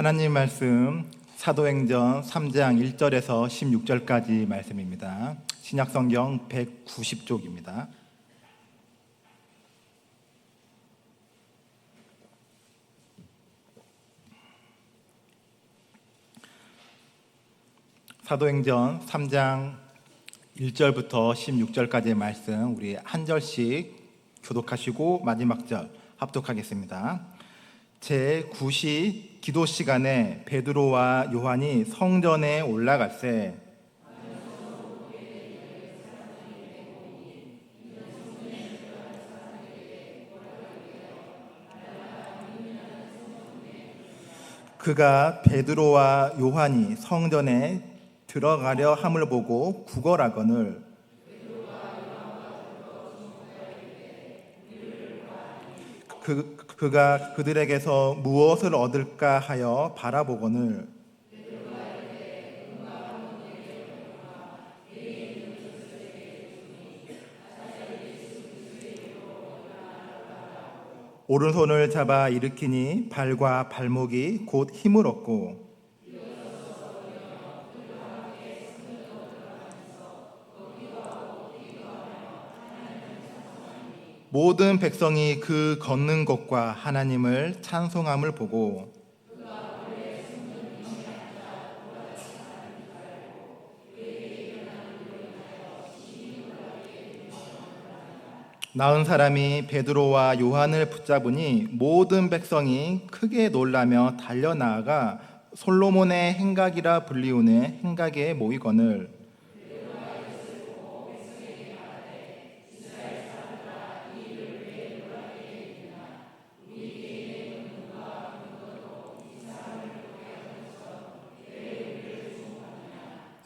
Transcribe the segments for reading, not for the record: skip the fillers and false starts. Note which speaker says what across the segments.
Speaker 1: 하나님 말씀 사도행전 3장 1절에서 16절까지 말씀입니다. 신약성경 190쪽입니다. 사도행전 3장 1절부터 16절까지의 말씀 우리 한 절씩 교독하시고 마지막 절 합독하겠습니다. 제9시 기도 시간에 베드로와 요한이 성전에 올라갈새 그가 베드로와 요한이 성전에 들어가려 함을 보고 구걸하거늘 그가 그들에게서 무엇을 얻을까 하여 바라보거늘 오른손을 잡아 일으키니 발과 발목이 곧 힘을 얻고 모든 백성이 그 걷는 것과 하나님을 찬송함을 보고 나은 사람이 베드로와 요한을 붙잡으니 모든 백성이 크게 놀라며 달려나아가 솔로몬의 행각이라 불리우는 행각에 모이거늘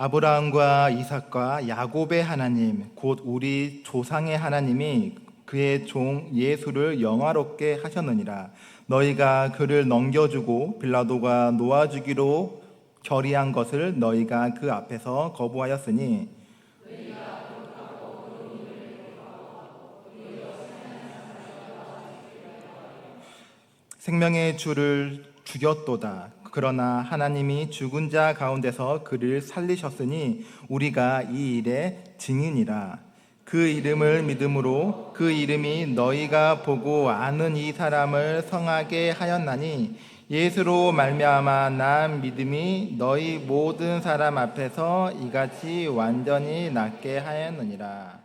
Speaker 1: 아브라함과 이삭과 야곱의 하나님 곧 우리 조상의 하나님이 그의 종 예수를 영화롭게 하셨느니라. 너희가 그를 넘겨주고 빌라도가 놓아주기로 결의한 것을 너희가 그 앞에서 거부하였으니 생명의 주를 죽였도다. 그러나 하나님이 죽은 자 가운데서 그를 살리셨으니 우리가 이 일의 증인이라. 그 이름을 믿음으로 그 이름이 너희가 보고 아는 이 사람을 성하게 하였나니 예수로 말미암아 난 믿음이 너희 모든 사람 앞에서 이같이 완전히 낫게 하였느니라.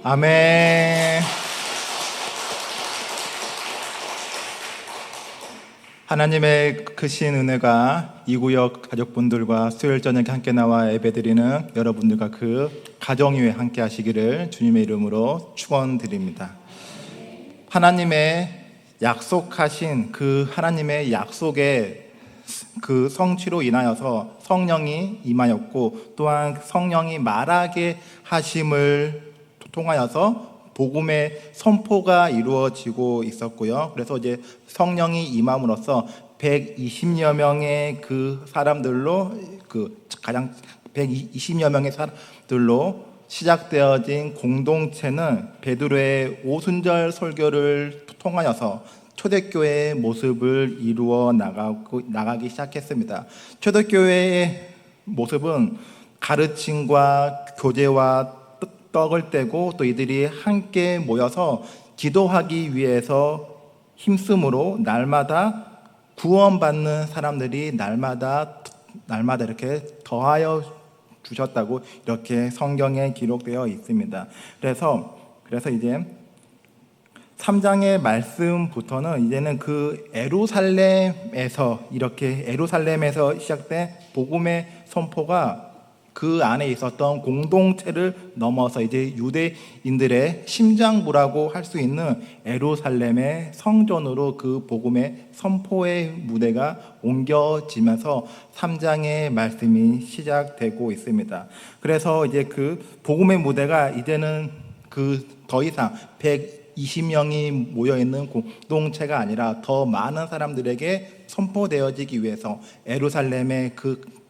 Speaker 1: 아멘. 하나님의 크신 은혜가 이 구역 가족분들과 수요일 저녁에 함께 나와 예배드리는 여러분들과 그 가정 위에 함께 하시기를 주님의 이름으로 축원드립니다. 하나님의 약속하신 그 하나님의 약속의 그 성취로 인하여서 성령이 임하였고, 또한 성령이 말하게 하심을 통하여서 복음의 선포가 이루어지고 있었고요. 그래서 이제 성령이 임함으로써 120여 명의 그 사람들로, 그 가장 120여 명의 사람들로 시작되어진 공동체는 베드로의 오순절 설교를 통하여서 초대교회의 모습을 이루어 나가기 시작했습니다. 초대교회의 모습은 가르침과 교제와 떡을 떼고, 또 이들이 함께 모여서 기도하기 위해서 힘쓰므로 날마다 구원받는 사람들이 날마다 이렇게 더하여 주셨다고 이렇게 성경에 기록되어 있습니다. 그래서 이제 3장의 말씀부터는 이제는 그 에루살렘에서 시작된 복음의 선포가 그 안에 있었던 공동체를 넘어서 이제 유대인들의 심장부라고 할 수 있는 에루살렘의 성전으로 그 복음의 선포의 무대가 옮겨지면서 3장의 말씀이 시작되고 있습니다. 그래서 이제 그 복음의 무대가 이제는 그 더 이상 120명이 모여있는 공동체가 아니라 더 많은 사람들에게 선포되어지기 위해서 에루살렘의 그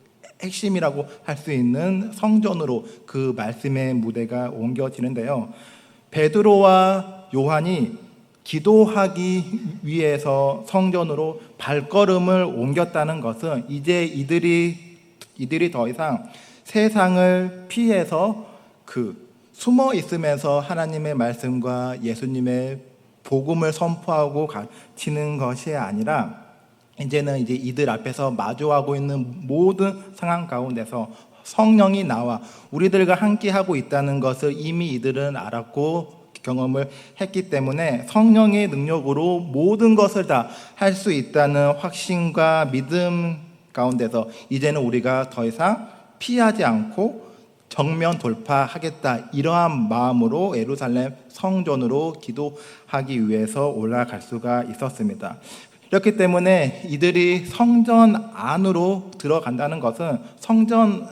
Speaker 1: 핵심이라고 할 수 있는 성전으로 그 말씀의 무대가 옮겨지는데요. 베드로와 요한이 기도하기 위해서 성전으로 발걸음을 옮겼다는 것은 이제 이들이 더 이상 세상을 피해서 숨어 있으면서 하나님의 말씀과 예수님의 복음을 선포하고 가르치는 것이 아니라, 이제는 이제 이들 앞에서 마주하고 있는 모든 상황 가운데서 성령이 나와 우리들과 함께 하고 있다는 것을 이미 이들은 알았고 경험을 했기 때문에 성령의 능력으로 모든 것을 다 할 수 있다는 확신과 믿음 가운데서 이제는 우리가 더 이상 피하지 않고 정면 돌파하겠다, 이러한 마음으로 예루살렘 성전으로 기도하기 위해서 올라갈 수가 있었습니다. 그렇기 때문에 이들이 성전 안으로 들어간다는 것은 성전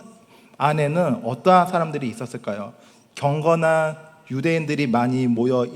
Speaker 1: 안에는 어떠한 사람들이 있었을까요? 경건한 유대인들이 많이 모여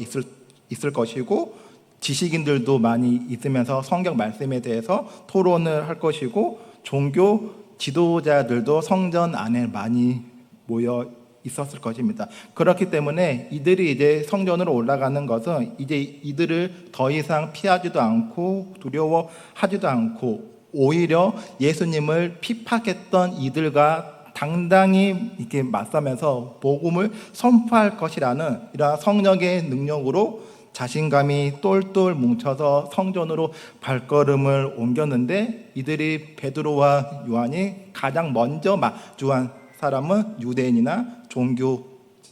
Speaker 1: 있을 것이고, 지식인들도 많이 있으면서 성경 말씀에 대해서 토론을 할 것이고, 종교 지도자들도 성전 안에 많이 모여 있었을 것입니다. 그렇기 때문에 이들이 이제 성전으로 올라가는 것은 이제 이들을 더 이상 피하지도 않고 두려워하지도 않고, 오히려 예수님을 핍박했던 이들과 당당히 이렇게 맞서면서 복음을 선포할 것이라는 이러한 성령의 능력으로 자신감이 똘똘 뭉쳐서 성전으로 발걸음을 옮겼는데, 이들이 베드로와 요한이 가장 먼저 마주한 사람은 유대인이나 종교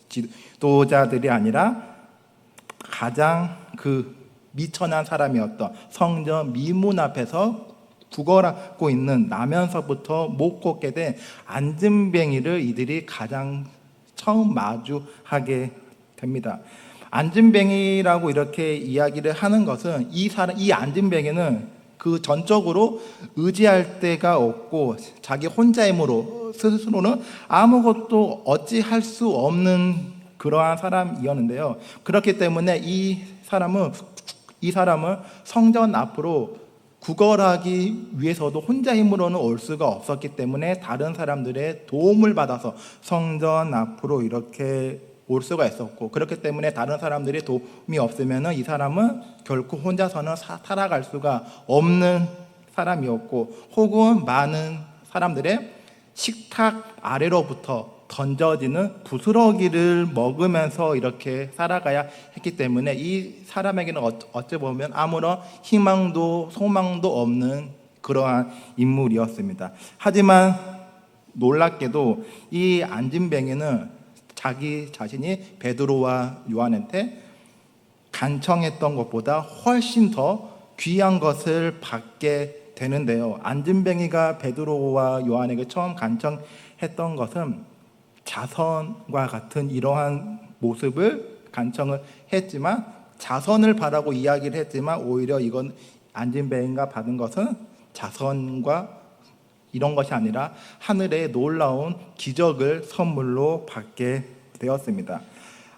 Speaker 1: 지도자들이 아니라 가장 미천한 사람이었던 성전 미문 앞에서 구걸하고 있는, 나면서부터 못 걷게 된 안진뱅이를 이들이 가장 처음 마주하게 됩니다. 안진뱅이라고 이렇게 이야기를 하는 것은 이 안진뱅이는 그 전적으로 의지할 데가 없고 자기 혼자 힘으로 스스로는 아무것도 어찌할 수 없는 그러한 사람이었는데요. 그렇기 때문에 이 사람은 성전 앞으로 구걸하기 위해서도 혼자 힘으로는 올 수가 없었기 때문에 다른 사람들의 도움을 받아서 성전 앞으로 이렇게 올 수가 있었고, 그렇기 때문에 다른 사람들이 도움이 없으면 이 사람은 결코 혼자서는 살아갈 수가 없는 사람이었고, 혹은 많은 사람들의 식탁 아래로부터 던져지는 부스러기를 먹으면서 이렇게 살아가야 했기 때문에 이 사람에게는 어찌 보면 아무런 희망도 소망도 없는 그러한 인물이었습니다. 하지만 놀랍게도 이 안진뱅이는 자기 자신이 베드로와 요한한테 간청했던 것보다 훨씬 더 귀한 것을 받게 되는데요. 안진뱅이가 베드로와 요한에게 처음 간청했던 것은 자선과 같은 이러한 모습을 간청을 했지만, 자선을 바라고 이야기를 했지만, 오히려 이건 안진뱅이가 받은 것은 자선과 이런 것이 아니라 하늘의 놀라운 기적을 선물로 받게 되었습니다.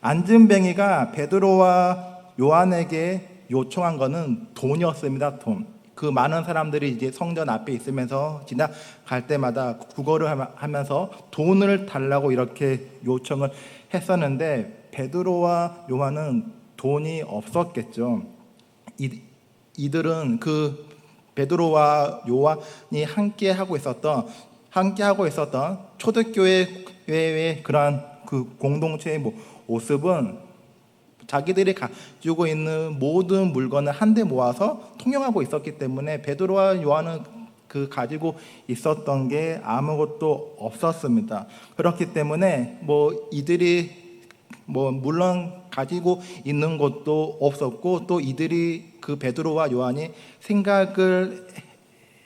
Speaker 1: 안진뱅이가 베드로와 요한에게 요청한 것은 돈이었습니다. 돈. 그 많은 사람들이 이제 성전 앞에 있으면서 지나갈 때마다 구걸을 하면서 돈을 달라고 이렇게 요청을 했었는데, 베드로와 요한은 돈이 없었겠죠. 이들은 그 베드로와 요한이 함께 하고 있었던 초대교회의 그러한 그 공동체의 모습은 자기들이 가지고 있는 모든 물건을 한데 모아서 통용하고 있었기 때문에 베드로와 요한은 그 가지고 있었던 게 아무것도 없었습니다. 그렇기 때문에 이들이 물론 가지고 있는 것도 없었고, 또 이들이 그 베드로와 요한이 생각을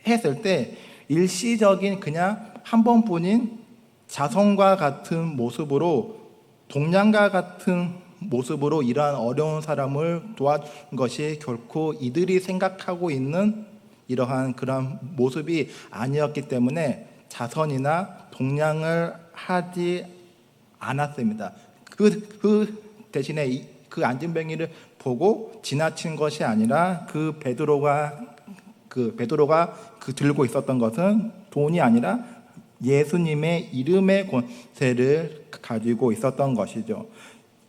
Speaker 1: 했을 때 일시적인 그냥 한 번뿐인 자선과 같은 모습으로, 동량과 같은 모습으로 이러한 어려운 사람을 도와준 것이 결코 이들이 생각하고 있는 이러한 그런 모습이 아니었기 때문에 자선이나 동량을 하지 않았습니다. 그 대신에 그 안진뱅이를 보고 지나친 것이 아니라 베드로가 들고 있었던 것은 돈이 아니라 예수님의 이름의 권세를 가지고 있었던 것이죠.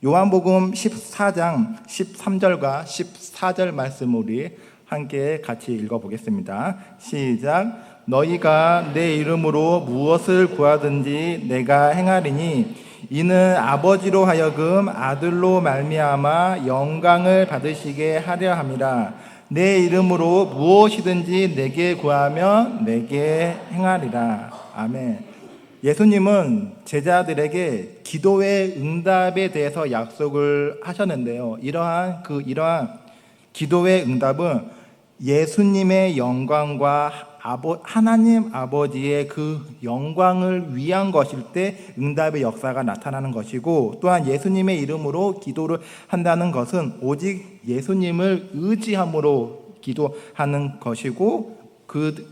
Speaker 1: 요한복음 14장 13절과 14절 말씀 우리 함께 같이 읽어보겠습니다. 시작. 너희가 내 이름으로 무엇을 구하든지 내가 행하리니 이는 아버지로 하여금 아들로 말미암아 영광을 받으시게 하려 함이라. 내 이름으로 무엇이든지 내게 구하면 내게 행하리라. 아멘. 예수님은 제자들에게 기도의 응답에 대해서 약속을 하셨는데요. 이러한 기도의 응답은 예수님의 영광과 하나님 아버지의 그 영광을 위한 것일 때 응답의 역사가 나타나는 것이고, 또한 예수님의 이름으로 기도를 한다는 것은 오직 예수님을 의지함으로 기도하는 것이고,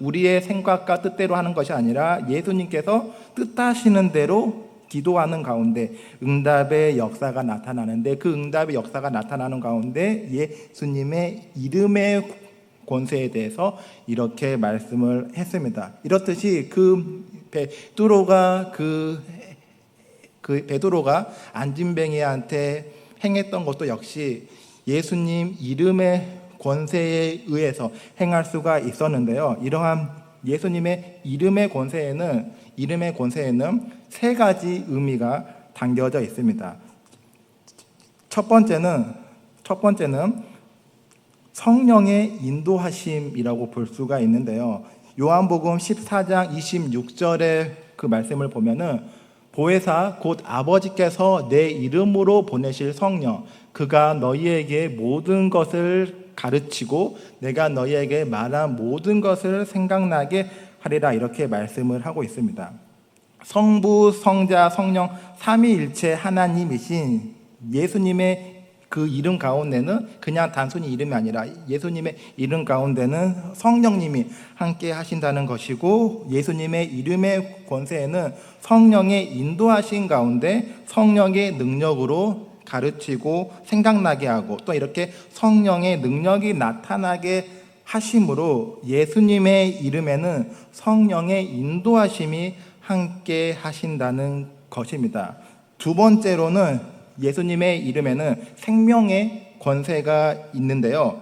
Speaker 1: 우리의 생각과 뜻대로 하는 것이 아니라 예수님께서 뜻하시는 대로 기도하는 가운데 응답의 역사가 나타나는데, 그 응답의 역사가 나타나는 가운데 예수님의 이름의 권세에 대해서 이렇게 말씀을 했습니다. 이렇듯이 베드로가 안진뱅이한테 행했던 것도 역시 예수님 이름의 권세에 의해서 행할 수가 있었는데요. 이러한 예수님의 이름의 권세에는 세 가지 의미가 담겨져 있습니다. 첫 번째는 성령의 인도하심이라고 볼 수가 있는데요. 요한복음 14장 26절의 그 말씀을 보면은 보혜사 곧 아버지께서 내 이름으로 보내실 성령, 그가 너희에게 모든 것을 가르치고 내가 너희에게 말한 모든 것을 생각나게 하리라, 이렇게 말씀을 하고 있습니다. 성부, 성자, 성령 삼위일체 하나님이신 예수님의 그 이름 가운데는 그냥 단순히 이름이 아니라 예수님의 이름 가운데는 성령님이 함께 하신다는 것이고, 예수님의 이름의 권세에는 성령의 인도하신 가운데 성령의 능력으로 가르치고 생각나게 하고 또 이렇게 성령의 능력이 나타나게 하심으로 예수님의 이름에는 성령의 인도하심이 함께 하신다는 것입니다. 두 번째로는 예수님의 이름에는 생명의 권세가 있는데요.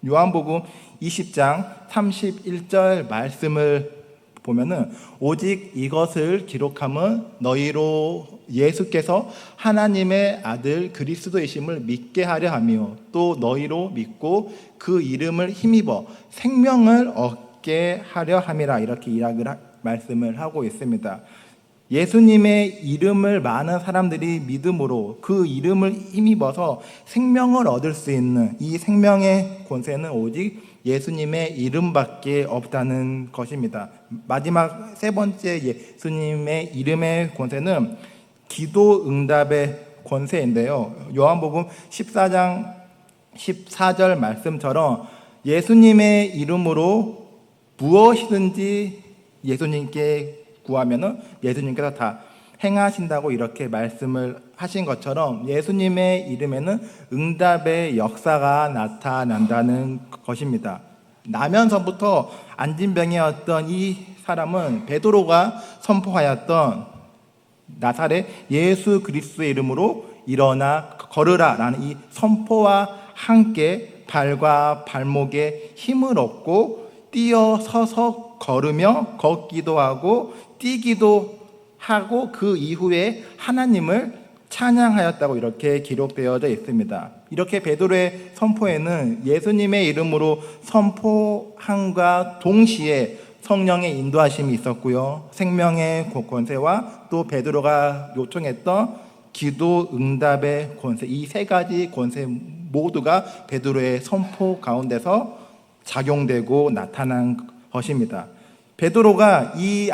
Speaker 1: 요한복음 20장 31절 말씀을 보면은 오직 이것을 기록함은 너희로 예수께서 하나님의 아들 그리스도이심을 믿게 하려 하며 또 너희로 믿고 그 이름을 힘입어 생명을 얻게 하려 함이라, 이렇게 말씀을 하고 있습니다. 예수님의 이름을 많은 사람들이 믿음으로 그 이름을 힘입어서 생명을 얻을 수 있는 이 생명의 권세는 오직 예수님의 이름밖에 없다는 것입니다. 마지막 세 번째 예수님의 이름의 권세는 기도 응답의 권세인데요. 요한복음 14장 14절 말씀처럼 예수님의 이름으로 무엇이든지 예수님께 구하면은 예수님께서 다 행하신다고 이렇게 말씀을 하신 것처럼 예수님의 이름에는 응답의 역사가 나타난다는 것입니다. 나면서부터 안진병이었던 이 사람은 베드로가 선포하였던 나사렛 예수 그리스도의 이름으로 일어나 걸으라 라는 이 선포와 함께 발과 발목에 힘을 얻고 뛰어서서 걸으며 걷기도 하고 뛰기도 하고 그 이후에 하나님을 찬양하였다고 이렇게 기록되어져 있습니다. 이렇게 베드로의 선포에는 예수님의 이름으로 선포함과 동시에 성령의 인도하심이 있었고요. 생명의 권세와 또 베드로가 요청했던 기도 응답의 권세, 이 세 가지 권세 모두가 베드로의 선포 가운데서 작용되고 나타난 것입니다. 베드로가 이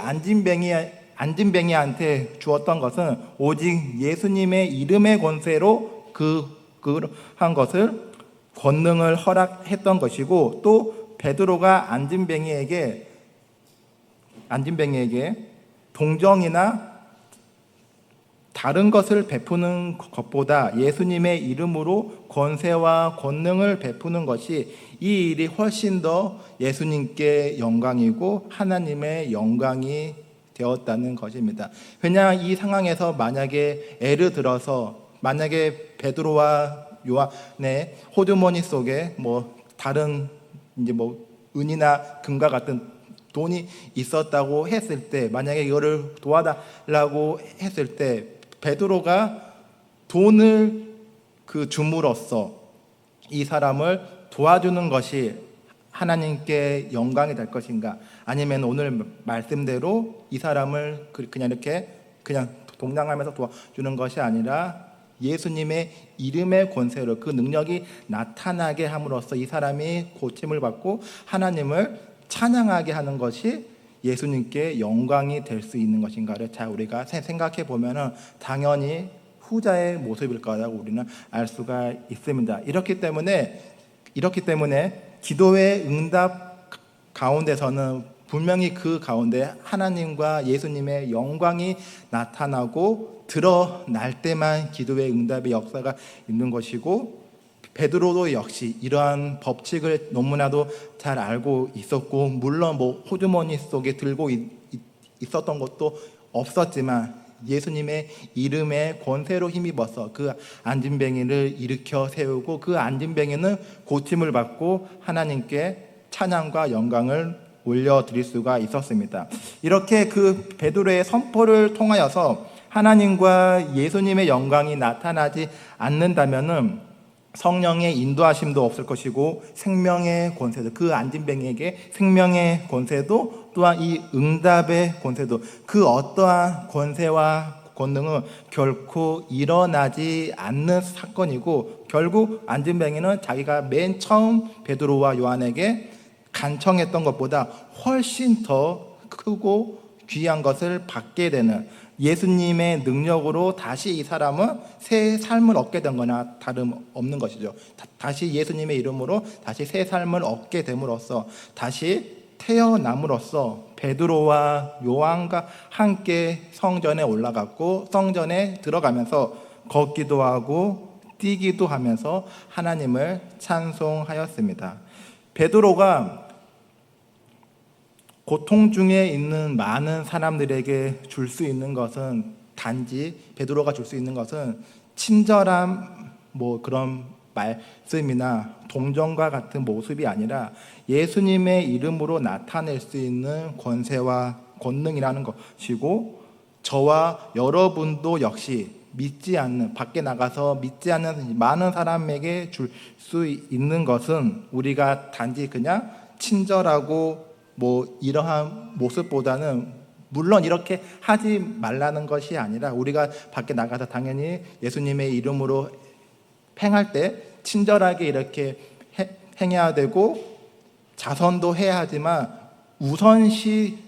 Speaker 1: 안진뱅이한테 주었던 것은 오직 예수님의 이름의 권세로 한 것을 권능을 허락했던 것이고, 또 베드로가 안진뱅이에게 동정이나 다른 것을 베푸는 것보다 예수님의 이름으로 권세와 권능을 베푸는 것이 이 일이 훨씬 더 예수님께 영광이고 하나님의 영광이 되었다는 것입니다. 그냥 이 상황에서 만약에 예를 들어서 만약에 베드로와 요한의 호주머니 속에 다른 은이나 금과 같은 돈이 있었다고 했을 때, 만약에 이거를 도와달라고 했을 때 베드로가 돈을 줌으로써 이 사람을 도와주는 것이 하나님께 영광이 될 것인가, 아니면 오늘 말씀대로 이 사람을 그냥 이렇게 동냥하면서 도와주는 것이 아니라 예수님의 이름의 권세로 그 능력이 나타나게 함으로써 이 사람이 고침을 받고 하나님을 찬양하게 하는 것이 예수님께 영광이 될 수 있는 것인가를 잘 우리가 생각해 보면은 당연히 후자의 모습일 거라고 우리는 알 수가 있습니다. 이렇기 때문에 기도의 응답 가운데서는 분명히 그 가운데 하나님과 예수님의 영광이 나타나고 드러날 때만 기도의 응답의 역사가 있는 것이고, 베드로도 역시 이러한 법칙을 너무나도 잘 알고 있었고, 물론 호주머니 속에 들고 있었던 것도 없었지만 예수님의 이름의 권세로 힘입어서 그 안진뱅이를 일으켜 세우고 그 안진뱅이는 고침을 받고 하나님께 찬양과 영광을 올려드릴 수가 있었습니다. 이렇게 그 베드로의 선포를 통하여서 하나님과 예수님의 영광이 나타나지 않는다면은 성령의 인도하심도 없을 것이고, 생명의 권세도, 그 안진뱅이에게 생명의 권세도, 또한 이 응답의 권세도, 그 어떠한 권세와 권능은 결코 일어나지 않는 사건이고, 결국 안진뱅이는 자기가 맨 처음 베드로와 요한에게 간청했던 것보다 훨씬 더 크고 귀한 것을 받게 되는, 예수님의 능력으로 다시 이 사람은 새 삶을 얻게 된 거나 다름없는 것이죠. 다시 예수님의 이름으로 다시 새 삶을 얻게 됨으로써, 다시 태어남으로써 베드로와 요한과 함께 성전에 올라갔고, 성전에 들어가면서 걷기도 하고 뛰기도 하면서 하나님을 찬송하였습니다. 베드로가 고통 중에 있는 많은 사람들에게 줄 수 있는 것은, 단지 베드로가 줄 수 있는 것은 친절한 그런 말씀이나 동정과 같은 모습이 아니라 예수님의 이름으로 나타낼 수 있는 권세와 권능이라는 것이고, 저와 여러분도 역시 밖에 나가서 믿지 않는 많은 사람에게 줄 수 있는 것은, 우리가 단지 그냥 친절하고 이러한 모습보다는 물론 이렇게 하지 말라는 것이 아니라 우리가 밖에 나가서 당연히 예수님의 이름으로 행할 때 친절하게 이렇게 행해야 되고 자선도 해야 하지만 우선시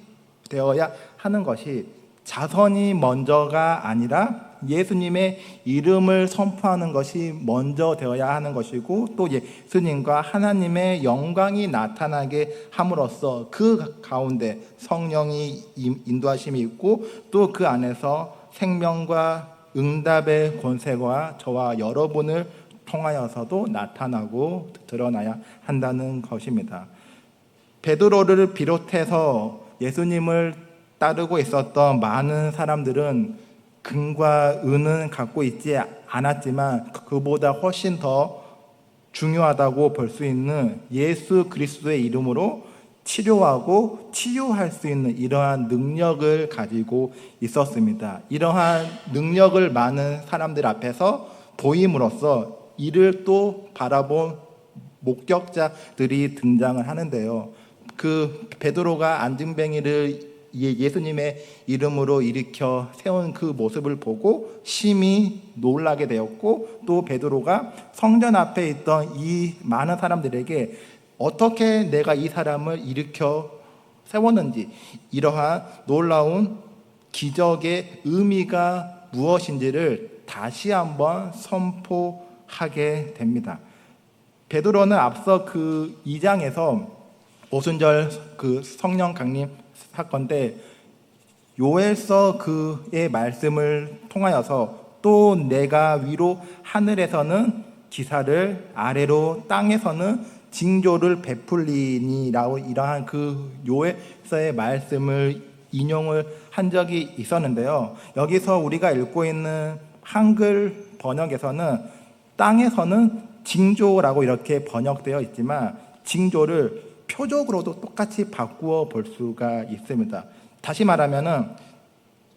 Speaker 1: 되어야 하는 것이 자선이 먼저가 아니라 예수님의 이름을 선포하는 것이 먼저 되어야 하는 것이고, 또 예수님과 하나님의 영광이 나타나게 함으로써 그 가운데 성령이 인도하심이 있고, 또 그 안에서 생명과 응답의 권세가 저와 여러분을 통하여서도 나타나고 드러나야 한다는 것입니다. 베드로를 비롯해서 예수님을 따르고 있었던 많은 사람들은 금과 은은 갖고 있지 않았지만 그보다 훨씬 더 중요하다고 볼 수 있는 예수 그리스도의 이름으로 치료하고 치유할 수 있는 이러한 능력을 가지고 있었습니다. 이러한 능력을 많은 사람들 앞에서 보임으로써 이를 또 바라본 목격자들이 등장을 하는데요. 그 베드로가 안진뱅이를 예수님의 이름으로 일으켜 세운 그 모습을 보고 심히 놀라게 되었고, 또 베드로가 성전 앞에 있던 이 많은 사람들에게 어떻게 내가 이 사람을 일으켜 세웠는지, 이러한 놀라운 기적의 의미가 무엇인지를 다시 한번 선포하게 됩니다. 베드로는 앞서 그 2장에서 오순절 그 성령 강림 사건 때 요엘서 그의 말씀을 통하여서 또 내가 위로 하늘에서는 기사를 아래로 땅에서는 징조를 베풀리니라고 이러한 그 요엘서의 말씀을 인용을 한 적이 있었는데요. 여기서 우리가 읽고 있는 한글 번역에서는 땅에서는 징조라고 이렇게 번역되어 있지만 징조를 표적으로도 똑같이 바꾸어 볼 수가 있습니다. 다시 말하면은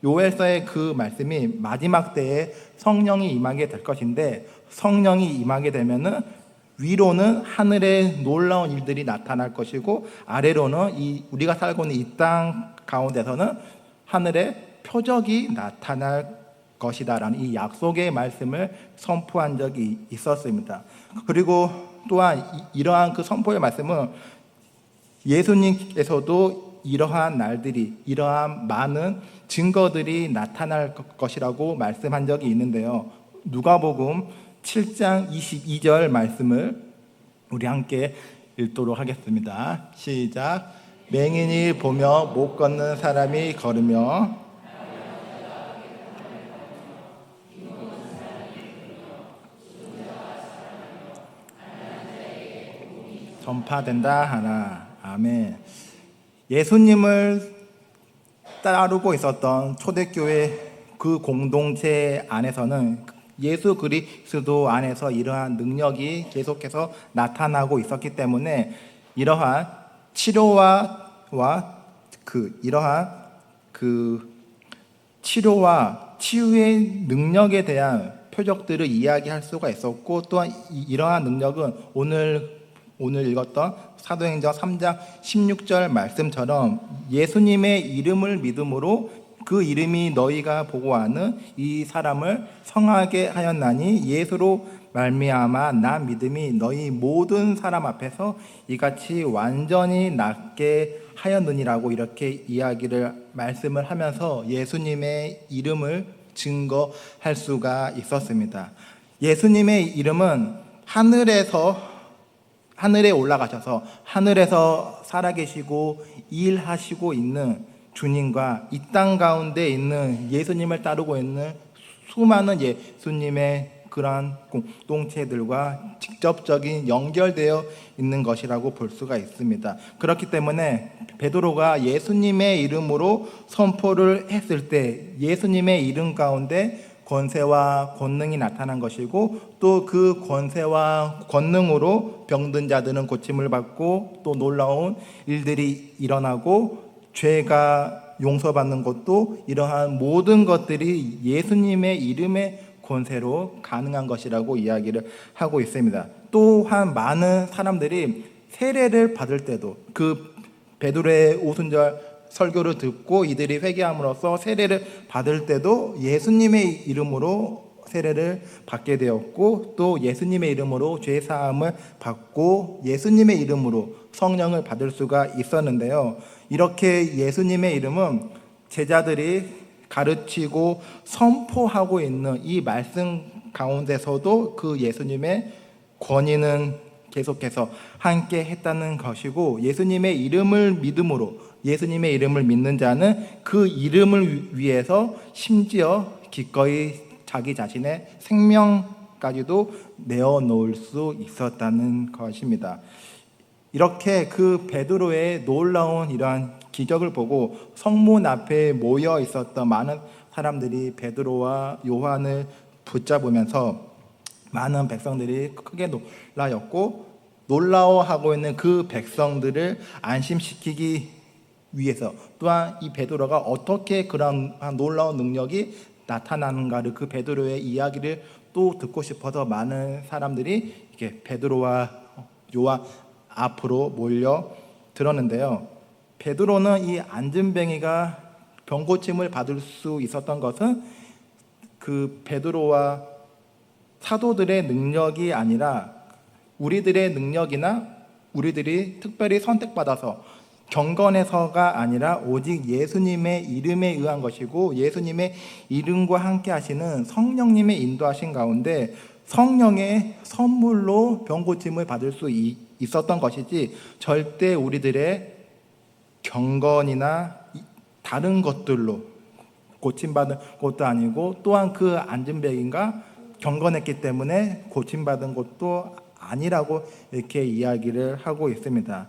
Speaker 1: 요엘서의 그 말씀이 마지막 때에 성령이 임하게 될 것인데, 성령이 임하게 되면은 위로는 하늘의 놀라운 일들이 나타날 것이고, 아래로는 우리가 살고 있는 이 땅 가운데서는 하늘의 표적이 나타날 것이다라는 이 약속의 말씀을 선포한 적이 있었습니다. 그리고 또한 이러한 그 선포의 말씀은 예수님께서도 이러한 날들이, 이러한 많은 증거들이 나타날 것이라고 말씀한 적이 있는데요. 누가복음 7장 22절 말씀을 우리 함께 읽도록 하겠습니다. 시작. 맹인이 보며 못 걷는 사람이 걸으며 전파된다 하나. 아멘. 예수님을 따르고 있었던 초대교회 그 공동체 안에서는 예수 그리스도 안에서 이러한 능력이 계속해서 나타나고 있었기 때문에 이러한 치료와 치유의 능력에 대한 표적들을 이야기할 수가 있었고, 또한 이러한 능력은 오늘 읽었던 사도행전 3장 16절 말씀처럼 예수님의 이름을 믿음으로 그 이름이 너희가 보고 아는 이 사람을 성하게 하였나니 예수로 말미암아 나 믿음이 너희 모든 사람 앞에서 이같이 완전히 낫게 하였느니라고 이렇게 말씀을 하면서 예수님의 이름을 증거할 수가 있었습니다. 예수님의 이름은 하늘에 올라가셔서 하늘에서 살아계시고 일하시고 있는 주님과 이 땅 가운데 있는 예수님을 따르고 있는 수많은 예수님의 그러한 공동체들과 직접적인 연결되어 있는 것이라고 볼 수가 있습니다. 그렇기 때문에 베드로가 예수님의 이름으로 선포를 했을 때 예수님의 이름 가운데 권세와 권능이 나타난 것이고, 또 그 권세와 권능으로 병든 자들은 고침을 받고 또 놀라운 일들이 일어나고 죄가 용서받는 것도, 이러한 모든 것들이 예수님의 이름의 권세로 가능한 것이라고 이야기를 하고 있습니다. 또한 많은 사람들이 세례를 받을 때도 그 베드로의 오순절 설교를 듣고 이들이 회개함으로써 세례를 받을 때도 예수님의 이름으로 세례를 받게 되었고, 또 예수님의 이름으로 죄 사함을 받고 예수님의 이름으로 성령을 받을 수가 있었는데요. 이렇게 예수님의 이름은 제자들이 가르치고 선포하고 있는 이 말씀 가운데서도 그 예수님의 권위는 계속해서 함께 했다는 것이고, 예수님의 이름을 믿음으로, 예수님의 이름을 믿는 자는 그 이름을 위해서 심지어 기꺼이 자기 자신의 생명까지도 내어놓을 수 있었다는 것입니다. 이렇게 그 베드로의 놀라운 이러한 기적을 보고 성문 앞에 모여 있었던 많은 사람들이 베드로와 요한을 붙잡으면서 많은 백성들이 크게 놀라였고, 놀라워하고 있는 그 백성들을 안심시키기 위해서 또한 이 베드로가 어떻게 그런 놀라운 능력이 나타나는가를, 그 베드로의 이야기를 또 듣고 싶어서 많은 사람들이 이렇게 베드로와 요한 앞으로 몰려 들었는데요. 베드로는 이 안진뱅이가 병고침을 받을 수 있었던 것은 그 베드로와 사도들의 능력이 아니라 우리들의 능력이나 우리들이 특별히 선택받아서 경건해서가 아니라 오직 예수님의 이름에 의한 것이고, 예수님의 이름과 함께 하시는 성령님의 인도하신 가운데 성령의 선물로 병고침을 받을 수 있었던 것이지, 절대 우리들의 경건이나 다른 것들로 고침받은 것도 아니고, 또한 그 안진뱅이가 경건했기 때문에 고침받은 것도 아니라고 이렇게 이야기를 하고 있습니다.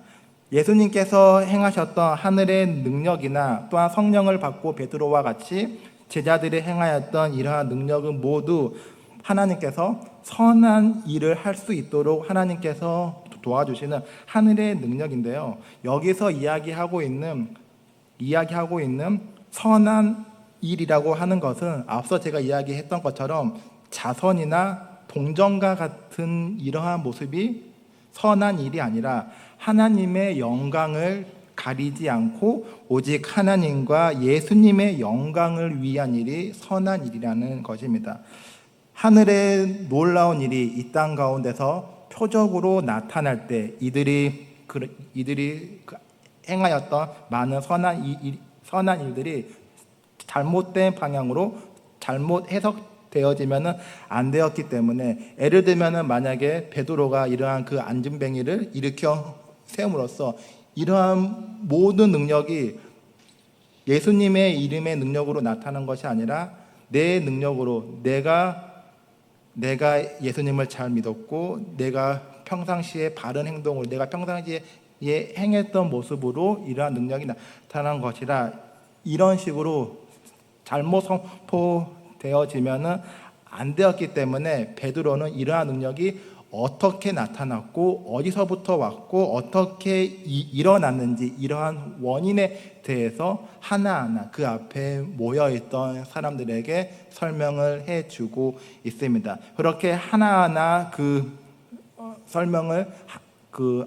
Speaker 1: 예수님께서 행하셨던 하늘의 능력이나 또한 성령을 받고 베드로와 같이 제자들이 행하였던 이러한 능력은 모두 하나님께서 선한 일을 할 수 있도록 하나님께서 도와주시는 하늘의 능력인데요. 여기서 이야기하고 있는 선한 일이라고 하는 것은 앞서 제가 이야기했던 것처럼 자선이나 동정과 같은 이러한 모습이 선한 일이 아니라 하나님의 영광을 가리지 않고 오직 하나님과 예수님의 영광을 위한 일이 선한 일이라는 것입니다. 하늘의 놀라운 일이 이 땅 가운데서 표적으로 나타날 때 이들이 행하였던 많은 선한 일들이 잘못된 방향으로 잘못 해석되어지면 안 되었기 때문에, 예를 들면 만약에 베드로가 이러한 그 안진뱅이를 일으켜 세움으로써 이러한 모든 능력이 예수님의 이름의 능력으로 나타난 것이 아니라 내 능력으로 내가 예수님을 잘 믿었고 내가 평상시에 바른 행동을 내가 평상시에 행했던 모습으로 이러한 능력이 나타난 것이라, 이런 식으로 잘못 선포되어지면 안 되었기 때문에 베드로는 이러한 능력이 어떻게 나타났고 어디서부터 왔고 어떻게 일어났는지 이러한 원인에 대해서 하나하나 그 앞에 모여있던 사람들에게 설명을 해주고 있습니다. 그렇게 하나하나 그 설명을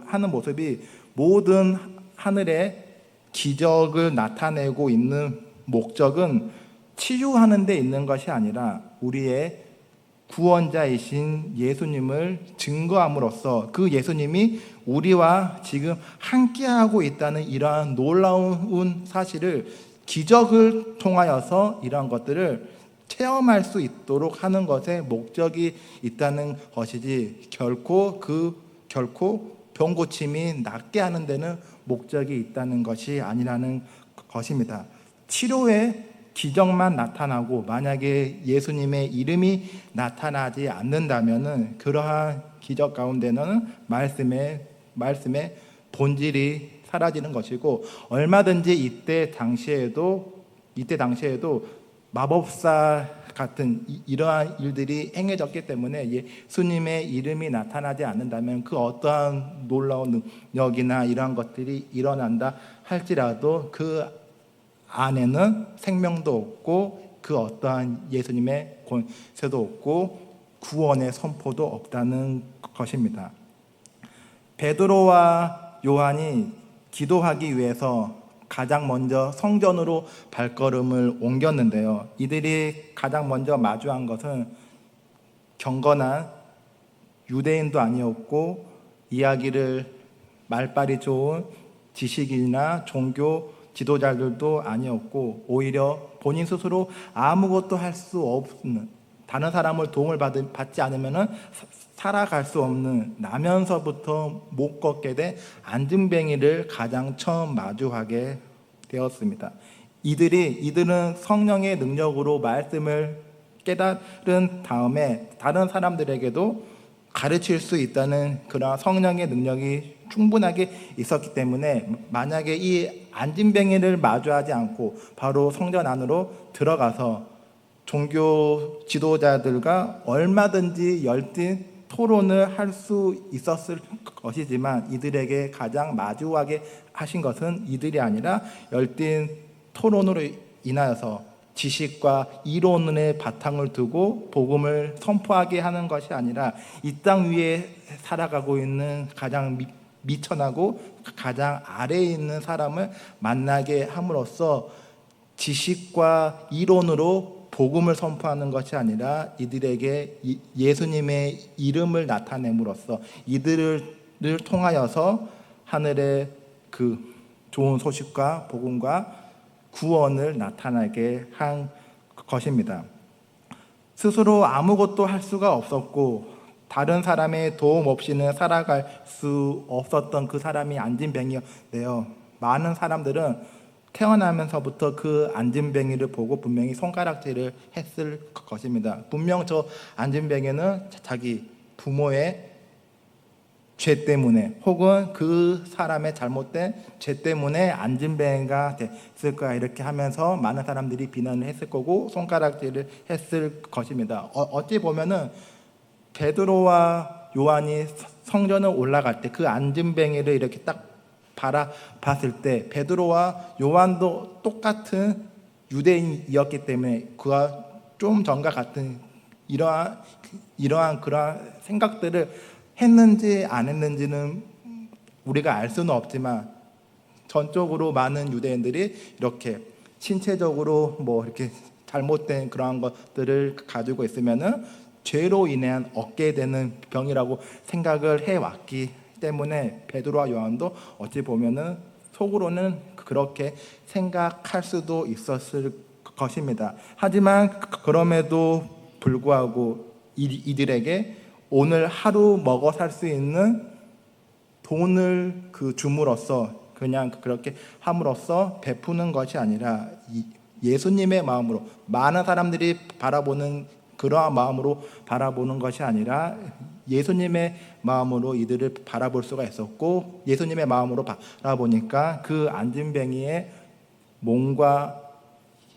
Speaker 1: 하는 모습이 모든 하늘의 기적을 나타내고 있는 목적은 치유하는 데 있는 것이 아니라 우리의 구원자이신 예수님을 증거함으로써 그 예수님이 우리와 지금 함께하고 있다는 이러한 놀라운 사실을 기적을 통하여서 이러한 것들을 체험할 수 있도록 하는 것에 목적이 있다는 것이지, 결코 병고침이 낫게 하는 데는 목적이 있다는 것이 아니라는 것입니다. 치료에 기적만 나타나고 만약에 예수님의 이름이 나타나지 않는다면은 그러한 기적 가운데는 말씀의 본질이 사라지는 것이고, 얼마든지 이때 당시에도 마법사 같은 이러한 일들이 행해졌기 때문에 예수님의 이름이 나타나지 않는다면 그 어떠한 놀라운 능력이나 이러한 것들이 일어난다 할지라도 그 안에는 생명도 없고 그 어떠한 예수님의 권세도 없고 구원의 선포도 없다는 것입니다. 베드로와 요한이 기도하기 위해서 가장 먼저 성전으로 발걸음을 옮겼는데요. 이들이 가장 먼저 마주한 것은 경건한 유대인도 아니었고 이야기를 말빨이 좋은 지식인이나 종교 지도자들도 아니었고 오히려 본인 스스로 아무것도 할 수 없는, 다른 사람을 도움을 받지 않으면 살아갈 수 없는, 나면서부터 못 걷게 된 안진뱅이를 가장 처음 마주하게 되었습니다. 이들은 성령의 능력으로 말씀을 깨달은 다음에 다른 사람들에게도 가르칠 수 있다는 그런 성령의 능력이 충분하게 있었기 때문에 만약에 이 안진뱅이를 마주하지 않고 바로 성전 안으로 들어가서 종교 지도자들과 얼마든지 열띤 토론을 할 수 있었을 것이지만 이들에게 가장 마주하게 하신 것은 이들이 아니라 열띤 토론으로 인하여서 지식과 이론의 바탕을 두고 복음을 선포하게 하는 것이 아니라 이 땅 위에 살아가고 있는 가장 미천하고 가장 아래에 있는 사람을 만나게 함으로써 지식과 이론으로 복음을 선포하는 것이 아니라 이들에게 예수님의 이름을 나타냄으로써 이들을 통하여서 하늘의 그 좋은 소식과 복음과 구원을 나타나게 한 것입니다. 스스로 아무것도 할 수가 없었고 다른 사람의 도움 없이는 살아갈 수 없었던 그 사람이 안진뱅이였는데요. 많은 사람들은 태어나면서부터 그 안진뱅이를 보고 분명히 손가락질을 했을 것입니다. 분명 저 안진뱅이는 자기 부모의 죄 때문에 혹은 그 사람의 잘못된 죄 때문에 안진뱅이가 됐을 거야 이렇게 하면서 많은 사람들이 비난을 했을 거고 손가락질을 했을 것입니다. 어찌 보면은 베드로와 요한이 성전을 올라갈 때 그 안진뱅이를 이렇게 딱 바라봤을 때 베드로와 요한도 똑같은 유대인이었기 때문에 그와 좀 전과 같은 이러한 그러한 생각들을 했는지 안 했는지는 우리가 알 수는 없지만 전적으로 많은 유대인들이 이렇게 신체적으로 뭐 이렇게 잘못된 그러한 것들을 가지고 있으면은 죄로 인해 얻게 되는 병이라고 생각을 해왔기 때문에 베드로와 요한도 어찌 보면은 속으로는 그렇게 생각할 수도 있었을 것입니다. 하지만 그럼에도 불구하고 이들에게 오늘 하루 먹어 살 수 있는 돈을 줌으로써 그냥 그렇게 함으로써 베푸는 것이 아니라 예수님의 마음으로 많은 사람들이 바라보는 그러한 마음으로 바라보는 것이 아니라 예수님의 마음으로 이들을 바라볼 수가 있었고 예수님의 마음으로 바라보니까 그 안진뱅이의 몸과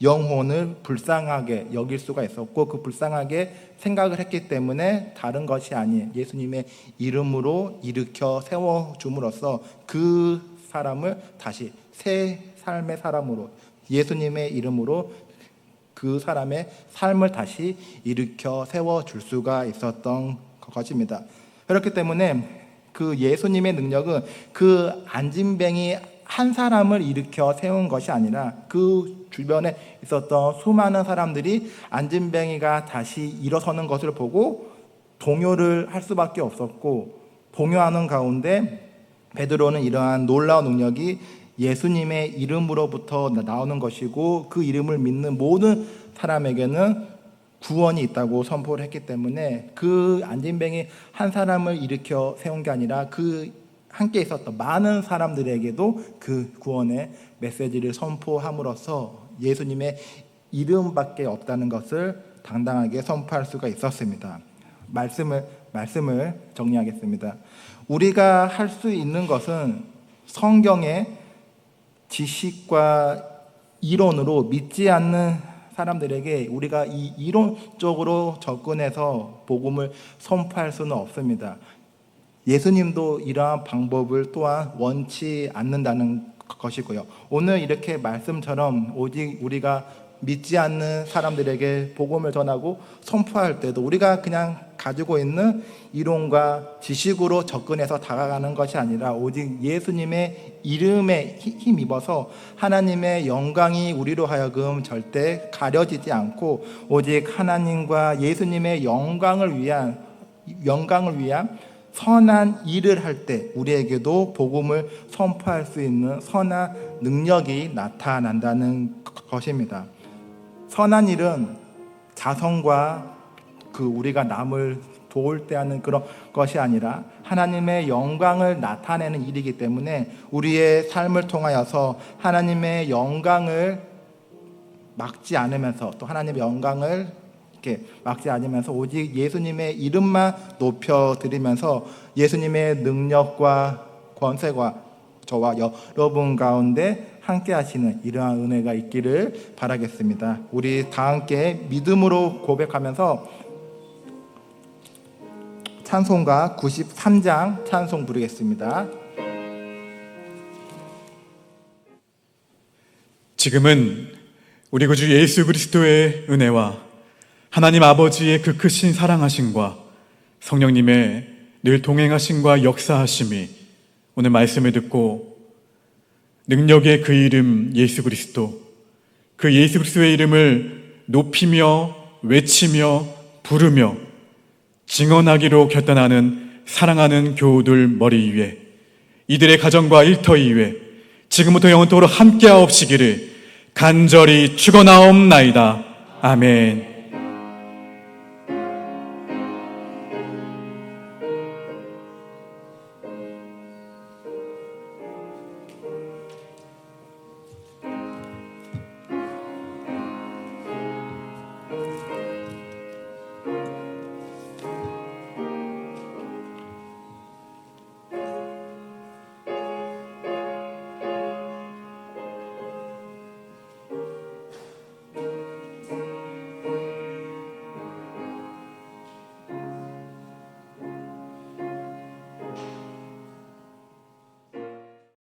Speaker 1: 영혼을 불쌍하게 여길 수가 있었고 그 불쌍하게 생각을 했기 때문에 다른 것이 아닌 예수님의 이름으로 일으켜 세워줌으로써 그 사람을 다시 새 삶의 사람으로 예수님의 이름으로 그 사람의 삶을 다시 일으켜 세워줄 수가 있었던 것입니다. 그렇기 때문에 그 예수님의 능력은 그 안진뱅이 한 사람을 일으켜 세운 것이 아니라 그 주변에 있었던 수많은 사람들이 안진뱅이가 다시 일어서는 것을 보고 동요를 할 수밖에 없었고 동요하는 가운데 베드로는 이러한 놀라운 능력이 예수님의 이름으로부터 나오는 것이고 그 이름을 믿는 모든 사람에게는 구원이 있다고 선포를 했기 때문에 그 안진뱅이 한 사람을 일으켜 세운 게 아니라 그 함께 있었던 많은 사람들에게도 그 구원의 메시지를 선포함으로써 예수님의 이름밖에 없다는 것을 당당하게 선포할 수가 있었습니다. 말씀을 정리하겠습니다. 우리가 할 수 있는 것은 성경의 지식과 이론으로 믿지 않는 사람들에게 우리가 이 이론적으로 접근해서 복음을 선포할 수는 없습니다. 예수님도 이러한 방법을 또한 원치 않는다는 것이고요. 오늘 이렇게 말씀처럼 오직 우리가 믿지 않는 사람들에게 복음을 전하고 선포할 때도 우리가 그냥 가지고 있는 이론과 지식으로 접근해서 다가가는 것이 아니라 오직 예수님의 이름에 힘입어서 하나님의 영광이 우리로 하여금 절대 가려지지 않고 오직 하나님과 예수님의 영광을 위한 선한 일을 할 때 우리에게도 복음을 선포할 수 있는 선한 능력이 나타난다는 것입니다. 선한 일은 자성과 우리가 남을 도울 때 하는 그런 것이 아니라 하나님의 영광을 나타내는 일이기 때문에 우리의 삶을 통하여서 하나님의 영광을 막지 않으면서 또 하나님의 영광을 막지 않으면서 오직 예수님의 이름만 높여드리면서 예수님의 능력과 권세가 저와 여러분 가운데 함께 하시는 이러한 은혜가 있기를 바라겠습니다. 우리 다 함께 믿음으로 고백하면서 찬송가 93장 찬송 부르겠습니다.
Speaker 2: 지금은 우리 구주 예수 그리스도의 은혜와 하나님 아버지의 그 크신 사랑하심과 성령님의 늘 동행하심과 역사하심이 오늘 말씀을 듣고 능력의 그 이름 예수 그리스도, 그 예수 그리스도의 이름을 높이며 외치며 부르며 증언하기로 결단하는 사랑하는 교우들 머리 위에 이들의 가정과 일터이 위에 지금부터 영원토록 함께하옵시기를 간절히 축원하옵나이다. 아멘.